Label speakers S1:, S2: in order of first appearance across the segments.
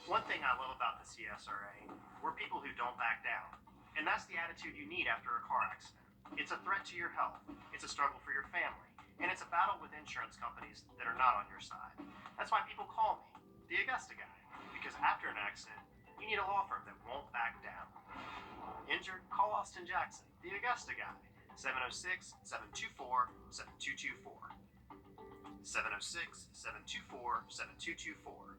S1: One thing I love about the CSRA, we're people who don't back down. And that's the attitude you need after a car accident. It's a threat to your health, it's a struggle for your family, and it's a battle with insurance companies that are not on your side. That's why people call me the Augusta guy, because after an accident, you need a law firm that won't back down. Injured? Call Austin Jackson, the Augusta guy, 706-724-7224. 706-724-7224.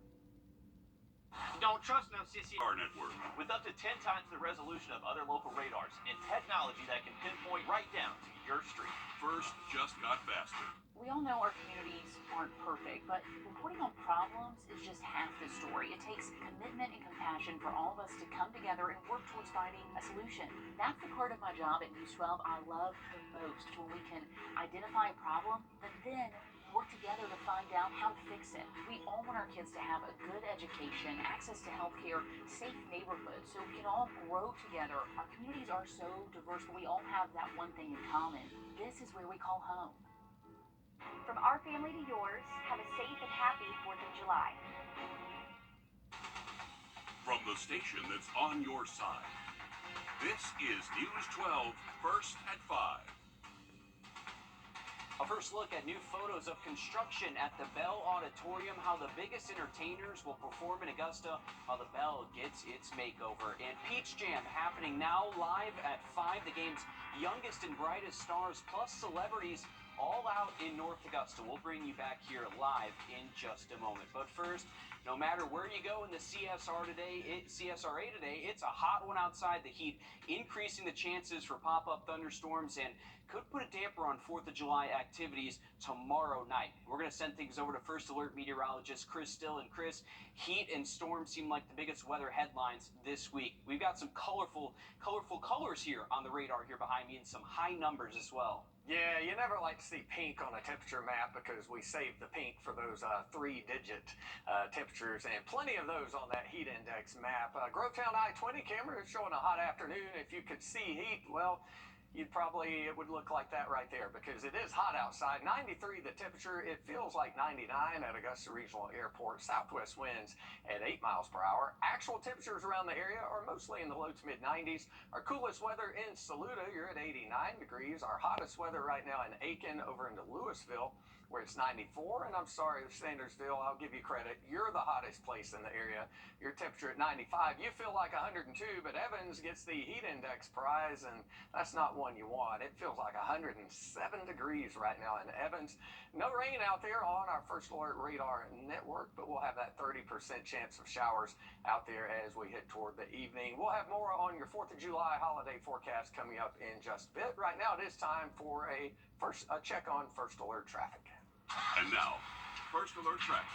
S2: Don't trust no sissy.
S3: Our network.
S2: With up to 10 times the resolution of other local radars and technology that can pinpoint right down to your street.
S3: First just got faster.
S4: We all know our communities aren't perfect, but reporting on problems is just half the story. It takes commitment and compassion for all of us to come together and work towards finding a solution. That's the part of my job at News 12 I love the most, when we can identify a problem, but then work together to find out how to fix it. We all want our kids to have a good education, access to healthcare, safe neighborhoods, so we can all grow together. Our communities are so diverse, but we all have that one thing in common. This is where we call home.
S5: From our family to yours, have a safe and happy 4th of July.
S3: From the station that's on your side, this is News 12, First at 5.
S2: A first look at new photos of construction at the Bell Auditorium, how the biggest entertainers will perform in Augusta while the Bell gets its makeover. And Peach Jam happening now live at 5. The game's youngest and brightest stars plus celebrities all out in North Augusta. We'll bring you back here live in just a moment. But first, no matter where you go in the CSRA today, it's a hot one outside. The heat increasing the chances for pop-up thunderstorms and could put a damper on 4th of July activities tomorrow night. We're going to send things over to First Alert meteorologist Chris Still. And Chris, heat and storms seem like the biggest weather headlines this week. We've got some colorful colors here on the radar here behind me and some high numbers as well.
S6: Yeah, you never like to see pink on a temperature map because we saved the pink for those 3-digit temperatures, and plenty of those on that heat index map. Grovetown I-20 camera is showing a hot afternoon. If you could see heat, well, it would look like that right there because it is hot outside. 93 the temperature. It feels like 99 at Augusta Regional Airport. Southwest winds at 8 miles per hour. Actual temperatures around the area are mostly in the low to mid 90s. Our coolest weather in Saluda, you're at 89 degrees. Our hottest weather right now in Aiken over into Louisville, where it's 94. And I'm sorry, Sandersville, I'll give you credit. You're the hottest place in the area. Your temperature at 95. You feel like 102, but Evans gets the heat index prize, and that's not one you want. It feels like 107 degrees right now in Evans. No rain out there on our First Alert radar network, but we'll have that 30% chance of showers out there as we head toward the evening. We'll have more on your 4th of July holiday forecast coming up in just a bit. Right now, it is time for a check on First Alert traffic.
S3: And now, First Alert traffic.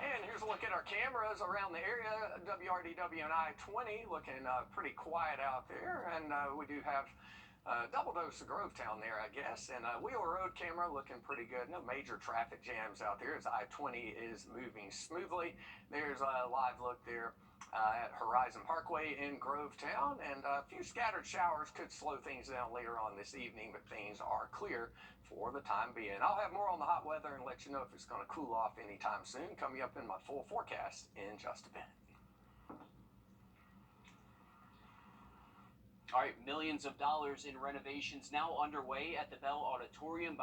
S6: And here's a look at our cameras around the area. Wrdw and I-20 looking pretty quiet out there. And we do have double dose of Grovetown there, I guess. And Wheel Road camera looking pretty good. No major traffic jams out there as I-20 is moving smoothly. There's a live look there at Horizon Parkway in Grovetown. And a few scattered showers could slow things down later on this evening, but things are clear for the time being. I'll have more on the hot weather and let you know if it's going to cool off anytime soon, coming up in my full forecast in just a bit.
S2: All right, millions of dollars in renovations now underway at the Bell Auditorium.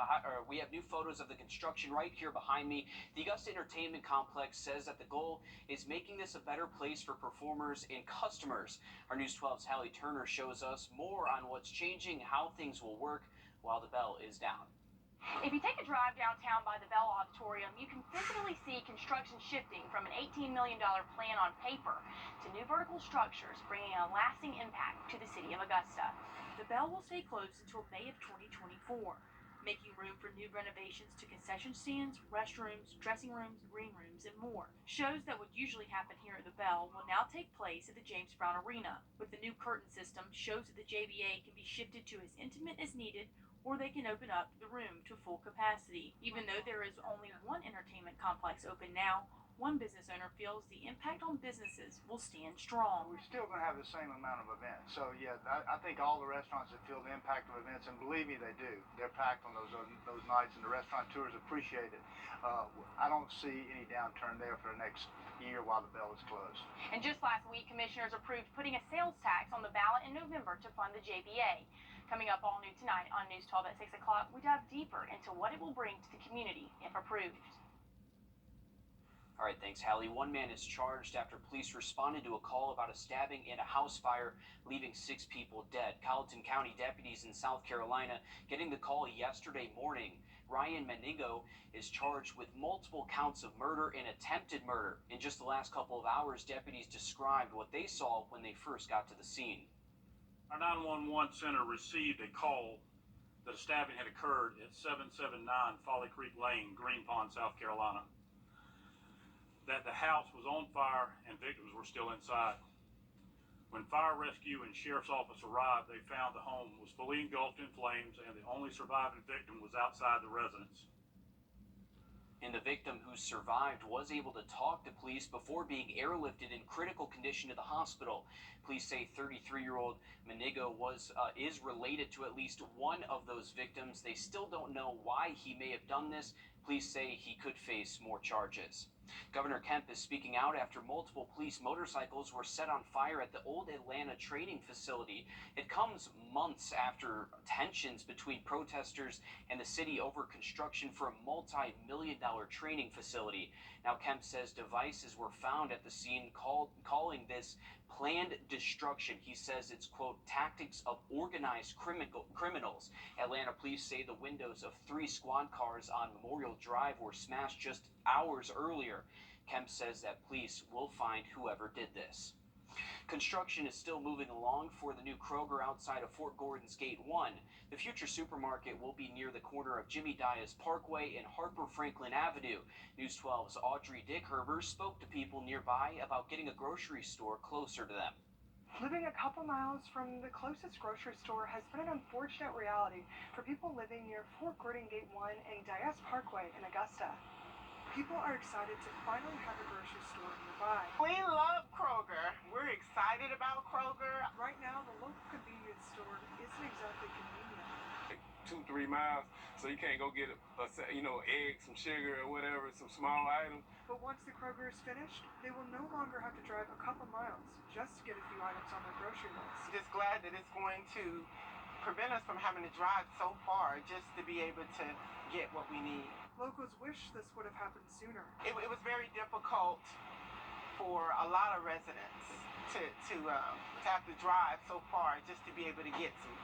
S2: We have new photos of the construction right here behind me. The Augusta Entertainment Complex says that the goal is making this a better place for performers and customers. Our News 12's Hallie Turner shows us more on what's changing, how things will work while the Bell is down.
S5: If you take a drive downtown by the Bell Auditorium, you can physically see construction shifting from an $18 million plan on paper to new vertical structures, bringing a lasting impact to the city of Augusta.
S7: The Bell will stay closed until May of 2024, making room for new renovations to concession stands, restrooms, dressing rooms, green rooms, and more. Shows that would usually happen here at the Bell will now take place at the James Brown Arena. With the new curtain system, shows at the JBA can be shifted to as intimate as needed, or they can open up the room to full capacity. Even though there is only one entertainment complex open now, One business owner feels the impact on businesses will stand strong.
S8: We're still going to have the same amount of events. So yeah, I think all the restaurants that feel the impact of events, and believe me, they do. They're packed on those nights, and the restaurateurs appreciate it. I don't see any downturn there for the next year while the Bell is closed.
S5: And just last week, commissioners approved putting a sales tax on the ballot in November to fund the JBA. Coming up all new tonight on News 12 at 6 o'clock, we dive deeper into what it will bring to the community if approved.
S2: All right, thanks, Hallie. One man is charged after police responded to a call about a stabbing and a house fire, leaving 6 people dead. Colleton County deputies in South Carolina getting the call yesterday morning. Ryan Manigo is charged with multiple counts of murder and attempted murder. In just the last couple of hours, deputies described what they saw when they first got to the scene.
S9: Our 911 center received a call that a stabbing had occurred at 779 Folly Creek Lane, Green Pond, South Carolina. That the house was on fire and victims were still inside. When fire rescue and sheriff's office arrived, they found the home was fully engulfed in flames and the only surviving victim was outside the residence.
S2: And the victim who survived was able to talk to police before being airlifted in critical condition to the hospital. Police say 33-year-old Manigo is related to at least one of those victims. They still don't know why he may have done this. Police say he could face more charges. Governor Kemp is speaking out after multiple police motorcycles were set on fire at the old Atlanta training facility. It comes months after tensions between protesters and the city over construction for a multi-million-dollar training facility. Now, Kemp says devices were found at the scene calling this planned destruction. He says it's, quote, tactics of organized criminals. Atlanta police say the windows of 3 squad cars on Memorial Drive were smashed just hours earlier. Kemp says that police will find whoever did this. Construction is still moving along for the new Kroger outside of Fort Gordon's Gate 1. The future supermarket will be near the corner of Jimmy Dias Parkway and Harper Franklin Avenue. News 12's Audrey Dickherber spoke to people nearby about getting a grocery store closer to them.
S10: Living a couple miles from the closest grocery store has been an unfortunate reality for people living near Fort Gordon Gate 1 and Dias Parkway in Augusta. People are excited to finally have a grocery store nearby.
S11: We love Kroger. We're excited about Kroger.
S10: Right now, the local convenience store isn't exactly convenient.
S12: 2-3 miles, so you can't go get eggs, some sugar or whatever, some small items.
S10: But once the Kroger is finished, they will no longer have to drive a couple miles just to get a few items on their grocery list.
S11: Just glad that it's going to prevent us from having to drive so far just to be able to get what we need.
S10: Locals wish this would have happened sooner.
S11: It was very difficult for a lot of residents to have to drive so far just to be able to get some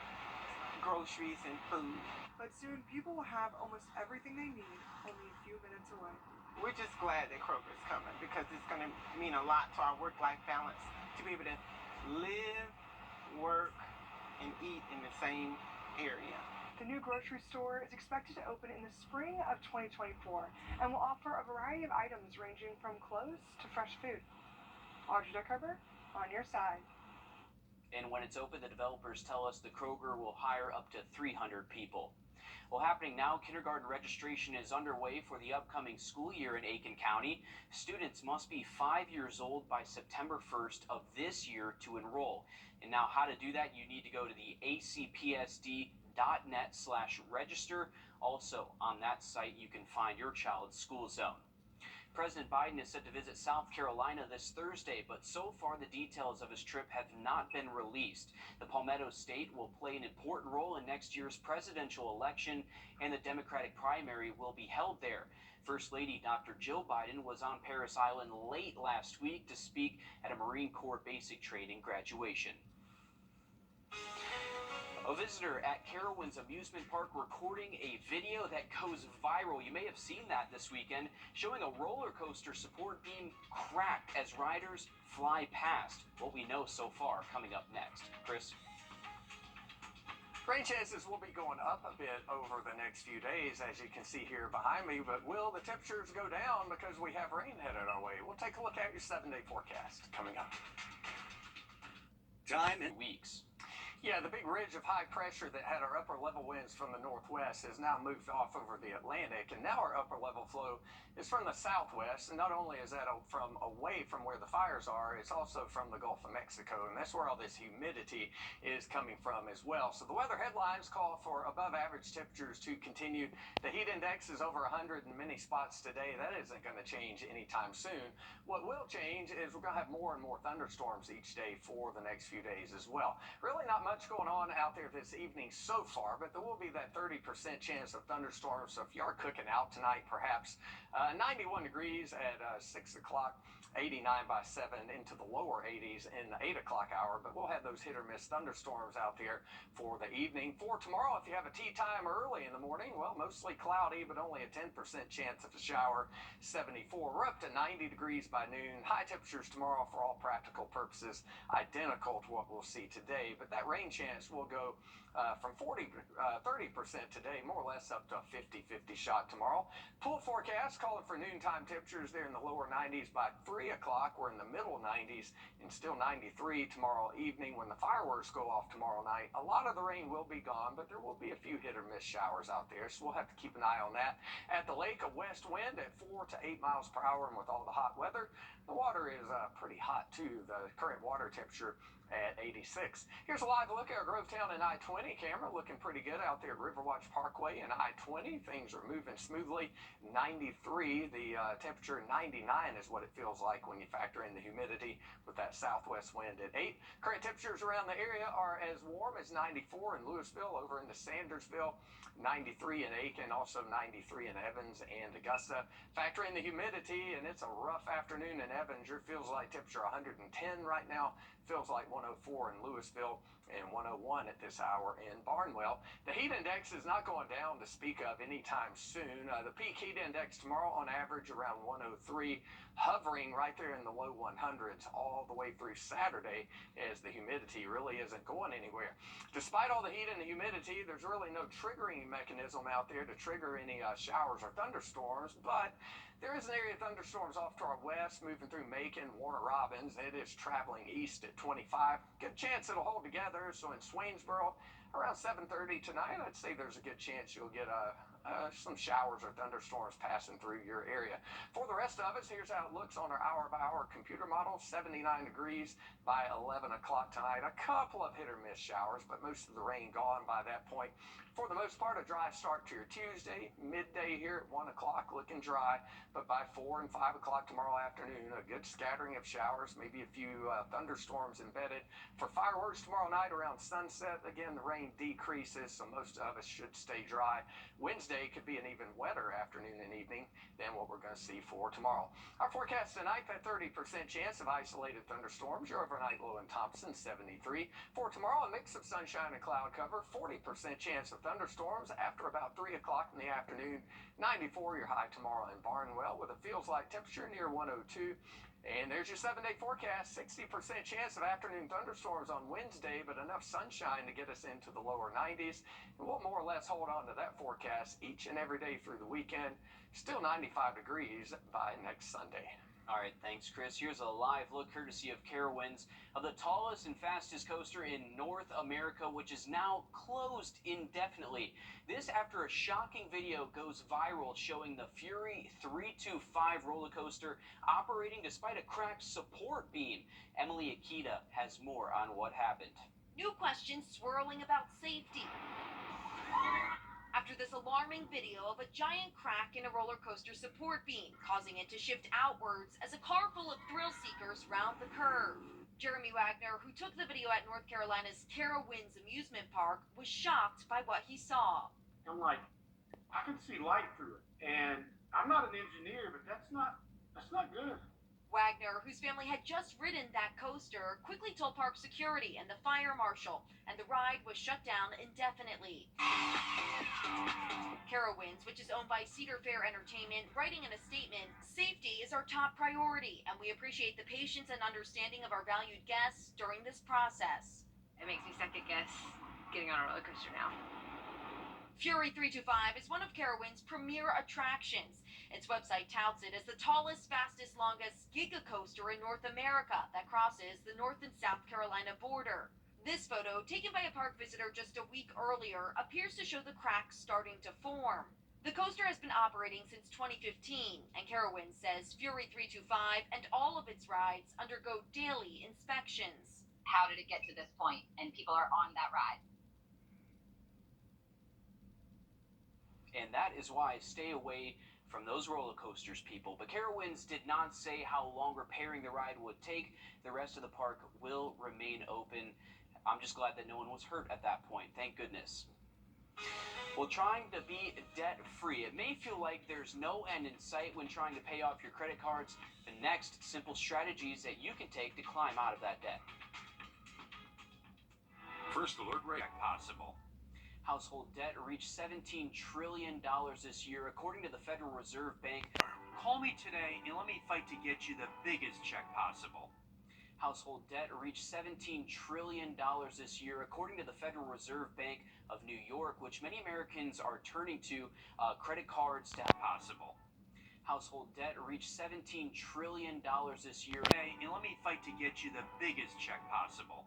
S11: groceries and food.
S10: But soon people will have almost everything they need only a few minutes away.
S11: We're just glad that Kroger's coming because it's going to mean a lot to our work-life balance to be able to live, work, and eat in the same area.
S10: The new grocery store is expected to open in the spring of 2024 and will offer a variety of items ranging from clothes to fresh food. Audrey Dickherber, on your side.
S2: And when it's open, the developers tell us the Kroger will hire up to 300 people. Well, happening now, kindergarten registration is underway for the upcoming school year in Aiken County. Students must be 5 years old by September 1st of this year to enroll. And now how to do that, you need to go to the acpsd.net/register. Also, on that site, you can find your child's school zone. President Biden is set to visit South Carolina this Thursday, but so far the details of his trip have not been released. The Palmetto State will play an important role in next year's presidential election, and the Democratic primary will be held there. First Lady Dr. Jill Biden was on Parris Island late last week to speak at a Marine Corps basic training graduation. A visitor at Carowinds Amusement Park recording a video that goes viral. You may have seen that this weekend, showing a roller coaster support beam cracked as riders fly past. What we know so far coming up next. Chris?
S6: Rain chances will be going up a bit over the next few days, as you can see here behind me, but will the temperatures go down because we have rain headed our way? We'll take a look at your 7-day forecast coming up.
S2: Time in weeks.
S6: Yeah, the big ridge of high pressure that had our upper level winds from the northwest has now moved off over the Atlantic, and now our upper level flow is from the southwest. And not only is that from away from where the fires are, it's also from the Gulf of Mexico, and that's where all this humidity is coming from as well. So the weather headlines call for above average temperatures to continue. The heat index is over 100 in many spots today. That isn't going to change anytime soon. What will change is we're going to have more and more thunderstorms each day for the next few days as well. Really not much going on out there this evening so far, but there will be that 30% chance of thunderstorms. So if you are cooking out tonight, perhaps 91 degrees at 6 o'clock, 89 by 7 into the lower 80s in the 8 o'clock hour, but we'll have those hit or miss thunderstorms out there for the evening. For tomorrow, if you have a tea time early in the morning, well, mostly cloudy, but only a 10% chance of a shower, 74. We're up to 90 degrees by noon. High temperatures tomorrow for all practical purposes, identical to what we'll see today, but that rain chance will go from 30% today, more or less up to a 50-50 shot tomorrow. Pool forecast calling for noontime temperatures there in the lower 90s by 3 o'clock. We're in the middle 90s and still 93 tomorrow evening when the fireworks go off tomorrow night. A lot of the rain will be gone, but there will be a few hit or miss showers out there, so we'll have to keep an eye on that. At the lake, a west wind at 4 to 8 miles per hour, and with all the hot weather, the water is pretty hot too. The current water temperature at 86. Here's a live look at our Grovetown and I-20 camera, looking pretty good out there at Riverwatch Parkway and I-20. Things are moving smoothly. 93, the temperature 99 is what it feels like when you factor in the humidity with that southwest wind at 8. Current temperatures around the area are as warm as 94 in Louisville, over into Sandersville, 93 in Aiken, also 93 in Evans and Augusta. Factor in the humidity, and it's a rough afternoon in Evans. Your feels like temperature 110 right now. Feels like 104 in Louisville and 101 at this hour in Barnwell. The heat index is not going down to speak of anytime soon. The peak heat index tomorrow on average around 103, hovering right there in the low 100s all the way through Saturday as the humidity really isn't going anywhere. Despite all the heat and the humidity, there's really no triggering mechanism out there to trigger any showers or thunderstorms, but there is an area of thunderstorms off to our west, moving through Macon, Warner Robins. It is traveling east at 25. Good chance it'll hold together. So in Swainsboro, around 7:30 tonight, I'd say there's a good chance you'll get some showers or thunderstorms passing through your area. For the rest of us, here's how it looks on our hour-by-hour computer model. 79 degrees by 11 o'clock tonight. A couple of hit or miss showers, but most of the rain gone by that point. For the most part, a dry start to your Tuesday. Midday here at 1 o'clock, looking dry, but by 4 and 5 o'clock tomorrow afternoon, a good scattering of showers, maybe a few thunderstorms embedded. For fireworks tomorrow night around sunset, again, the rain decreases, so most of us should stay dry. Wednesday could be an even wetter afternoon and evening than what we're going to see for tomorrow. Our forecast tonight, that 30% chance of isolated thunderstorms. Your overnight low in Thompson, 73. For tomorrow, a mix of sunshine and cloud cover. 40% chance of thunderstorms after about 3 o'clock in the afternoon. 94 your high tomorrow in Barnwell with a feels like temperature near 102. And there's your 7-day forecast. 60% chance of afternoon thunderstorms on Wednesday, but enough sunshine to get us into the lower 90s. And we'll more or less hold on to that forecast each and every day through the weekend. Still 95 degrees by next Sunday.
S2: All right, thanks, Chris. Here's a live look courtesy of Carowinds of the tallest and fastest coaster in North America, which is now closed indefinitely. This after a shocking video goes viral showing the Fury 325 roller coaster operating despite a cracked support beam. Emily Akita has more on what happened.
S13: New questions swirling about safety after this alarming video of a giant crack in a roller coaster support beam, causing it to shift outwards as a car full of thrill seekers round the curve. Jeremy Wagner, who took the video at North Carolina's Carowinds amusement park, was shocked by what he saw.
S14: I'm like, I can see light through it, and I'm not an engineer, but that's not good.
S13: Wagner, whose family had just ridden that coaster, quickly told park security and the fire marshal, and the ride was shut down indefinitely. Carowinds, which is owned by Cedar Fair Entertainment, writing in a statement, "Safety is our top priority, and we appreciate the patience and understanding of our valued guests during this process."
S15: It makes me second guess getting on a roller coaster now.
S13: Fury 325 is one of Carowinds' premier attractions. Its website touts it as the tallest, fastest, longest giga coaster in North America that crosses the North and South Carolina border. This photo, taken by a park visitor just a week earlier, appears to show the cracks starting to form. The coaster has been operating since 2015, and Carowinds says Fury 325 and all of its rides undergo daily inspections.
S15: How did it get to this point and people are on that ride?
S2: And that is why stay away from those roller coasters, people. But Carowinds did not say how long repairing the ride would take. The rest of the park will remain open. I'm just glad that no one was hurt at that point. Thank goodness. Well, trying to be debt-free. It may feel like there's no end in sight when trying to pay off your credit cards. The next, simple strategies that you can take to climb out of that debt.
S3: First alert rate possible.
S2: Household debt reached $17 trillion this year, according to the Federal Reserve Bank.
S16: Call me today and let me fight to get you the biggest check possible.
S2: Household debt reached $17 trillion this year, according to the Federal Reserve Bank of New York, which many Americans are turning to credit cards to have possible. Household debt reached $17 trillion this year.
S16: And let me fight to get you the biggest check possible.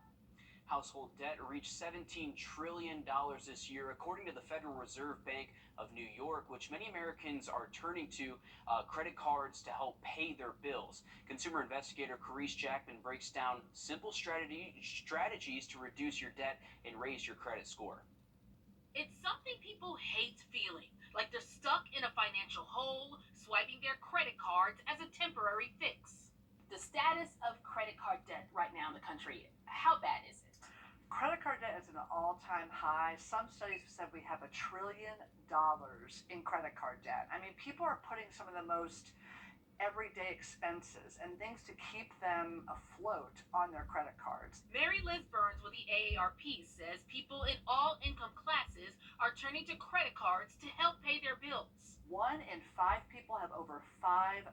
S2: Household debt reached $17 trillion this year, according to the Federal Reserve Bank of New York, which many Americans are turning to credit cards to help pay their bills. Consumer investigator Carice Jackman breaks down simple strategies to reduce your debt and raise your credit score.
S17: It's something people hate feeling, like they're stuck in a financial hole, swiping their credit cards as a temporary fix.
S4: The status of credit card debt right now in the country, how bad is it?
S18: Credit card debt is at an all-time high. Some studies have said we have $1 trillion in credit card debt. I mean, people are putting some of the most everyday expenses and things to keep them afloat on their credit cards.
S17: Mary Liz Burns with the AARP says people in all income classes are turning to credit cards to help pay their bills.
S18: 1 in 5 people have over $5,000.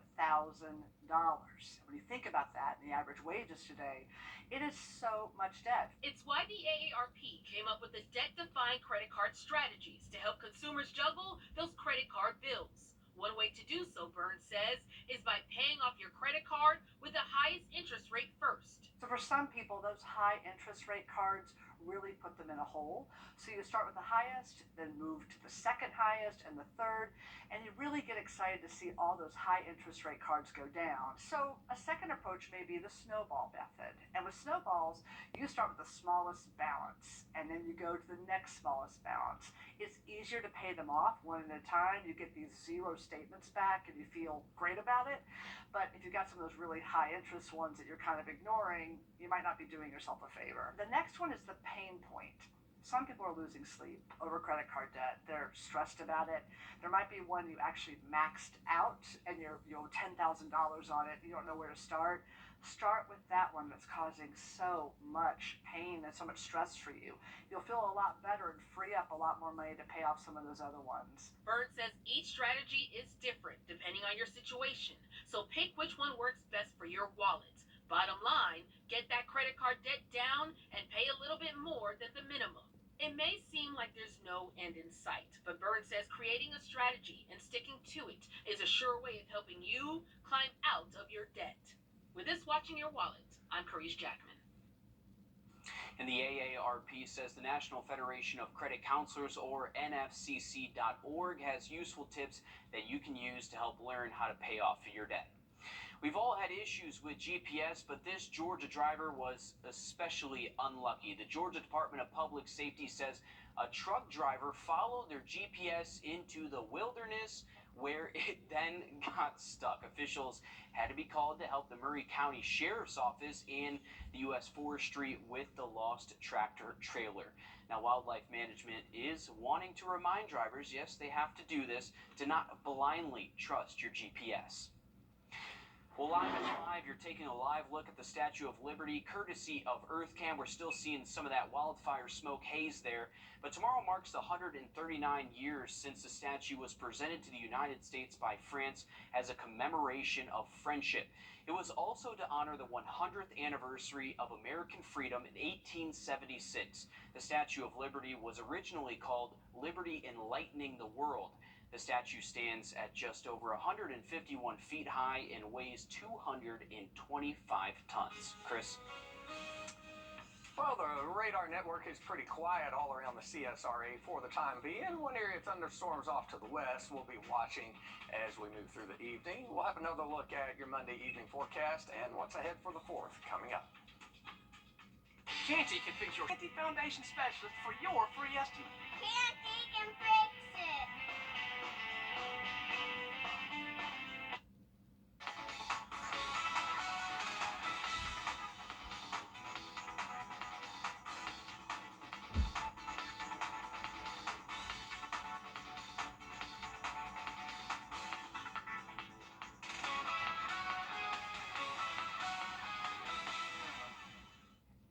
S18: When you think about that, and the average wages today, it is so much debt.
S17: It's why the AARP came up with the debt-defying credit card strategies to help consumers juggle those credit card bills. One way to do so, Burns says, is by paying off your credit card with the highest interest rate first.
S18: So for some people, those high interest rate cards really put them in a hole. So you start with the highest, then move to the second highest and the third, and you really get excited to see all those high interest rate cards go down. So a second approach may be the snowball method. And with snowballs, you start with the smallest balance, and then you go to the next smallest balance. It's easier to pay them off one at a time. You get these zero statements back and you feel great about it. But if you've got some of those really high interest ones that you're kind of ignoring, you might not be doing yourself a favor. The next one is the pain point. Some people are losing sleep over credit card debt. They're stressed about it. There might be one you actually maxed out and you owe $10,000 on it. You don't know where to start. Start with that one that's causing so much pain and so much stress for you. You'll feel a lot better and free up a lot more money to pay off some of those other ones.
S17: Burns says each strategy is different depending on your situation. So pick which one works best for your wallet. Bottom line, get that credit card debt down and pay a little bit more than the minimum. It may seem like there's no end in sight, but Burns says creating a strategy and sticking to it is a sure way of helping you climb out of your debt. With this watching your wallet, I'm Carice Jackman.
S2: And the AARP says the National Federation of Credit Counselors, or NFCC.org, has useful tips that you can use to help learn how to pay off your debt. We've all had issues with GPS, but this Georgia driver was especially unlucky. The Georgia Department of Public Safety says a truck driver followed their GPS into the wilderness where it then got stuck. Officials had to be called to help the Murray County Sheriff's Office and the U.S. Forestry with the lost tractor trailer. Now, Wildlife Management is wanting to remind drivers, yes, they have to do this, to not blindly trust your GPS. Well, Live at 5, you're taking a live look at the Statue of Liberty, courtesy of EarthCam. We're still seeing some of that wildfire smoke haze there. But tomorrow marks the 139 years since the statue was presented to the United States by France as a commemoration of friendship. It was also to honor the 100th anniversary of American freedom in 1876. The Statue of Liberty was originally called Liberty Enlightening the World. The statue stands at just over 151 feet high and weighs 225 tons. Chris?
S6: Well, the radar network is pretty quiet all around the CSRA for the time being. One area of thunderstorms off to the west. We'll be watching as we move through the evening. We'll have another look at your Monday evening forecast and what's ahead for the 4th coming up.
S16: Canty can fix your Canty Foundation specialist for your free estimate.
S19: Canty can fix it.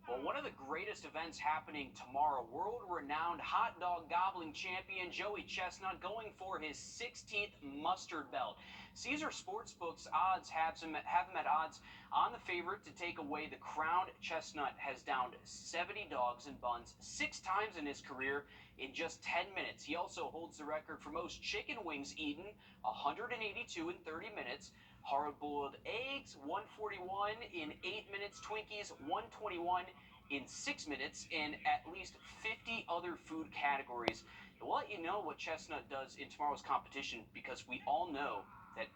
S2: Well, one of the greatest events happening tomorrow, world-renowned hot dog gobbling champion Joey Chestnut going for his 16th mustard belt. Caesar Sportsbook's odds have him at odds on the favorite to take away the crown. Chestnut has downed 70 dogs and buns 6 times in his career in just 10 minutes. He also holds the record for most chicken wings eaten, 182 in 30 minutes. Hard-boiled eggs, 141 in 8 minutes. Twinkies, 121 in 6 minutes, and at least 50 other food categories. We'll let you know what Chestnut does in tomorrow's competition because we all know that,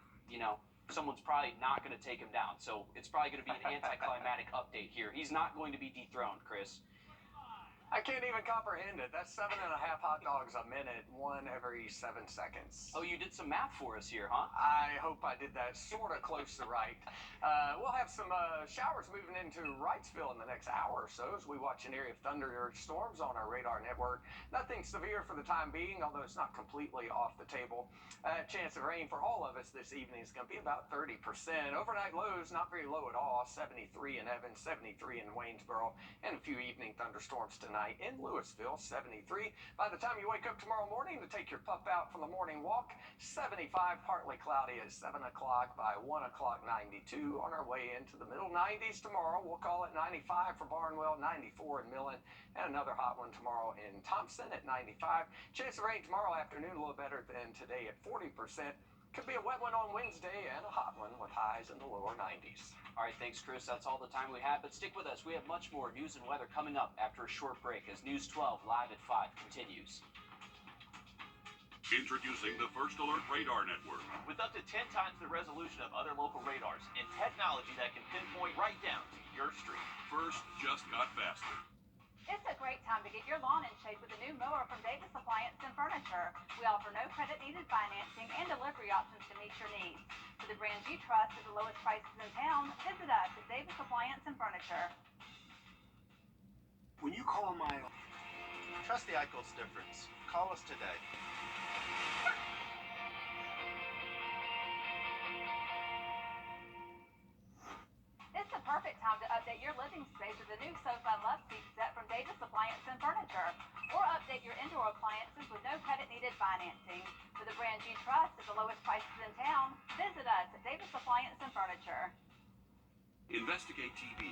S2: someone's probably not going to take him down. So it's probably going to be an anticlimactic update here. He's not going to be dethroned, Chris.
S6: I can't even comprehend it. That's 7.5 hot dogs a minute, one every 7 seconds.
S2: Oh, you did some math for us here, huh?
S6: I hope I did that sort of close to right. We'll have some showers moving into Wrightsville in the next hour or so as we watch an area of thunderstorms on our radar network. Nothing severe for the time being, although it's not completely off the table. Chance of rain for all of us this evening is going to be about 30%. Overnight lows not very low at all, 73 in Evans, 73 in Waynesboro, and a few evening thunderstorms tonight in Louisville, 73. By the time you wake up tomorrow morning to take your pup out for the morning walk, 75, partly cloudy at 7 o'clock. By 1 o'clock, 92. On our way into the middle 90s tomorrow. We'll call it 95 for Barnwell, 94 in Millen, and another hot one tomorrow in Thompson at 95. Chance of rain tomorrow afternoon, a little better than today at 40%. Could be a wet one on Wednesday and a hot one with highs in the lower 90s.
S2: All right, thanks, Chris. That's all the time we have, but stick with us. We have much more news and weather coming up after a short break as News 12 Live at 5 continues.
S3: Introducing the First Alert Radar Network.
S16: With up to 10 times the resolution of other local radars and technology that can pinpoint right down to your street.
S3: First just got faster.
S4: It's a great time to get your lawn in shape with a new mower from Davis Appliance and Furniture. We offer no credit-needed financing and delivery options to meet your needs. For the brands you trust at the lowest prices in town, visit us at Davis Appliance and Furniture.
S14: When you call my...
S1: Trust the Eichholz difference. Call us today.
S4: It's the perfect time to update your living space with a new sofa and love seat set from Davis Appliance and Furniture. Or update your indoor appliances with no credit-needed financing. For the brands you trust at the lowest prices in town, visit us at Davis Appliance and Furniture.
S3: Investigate TV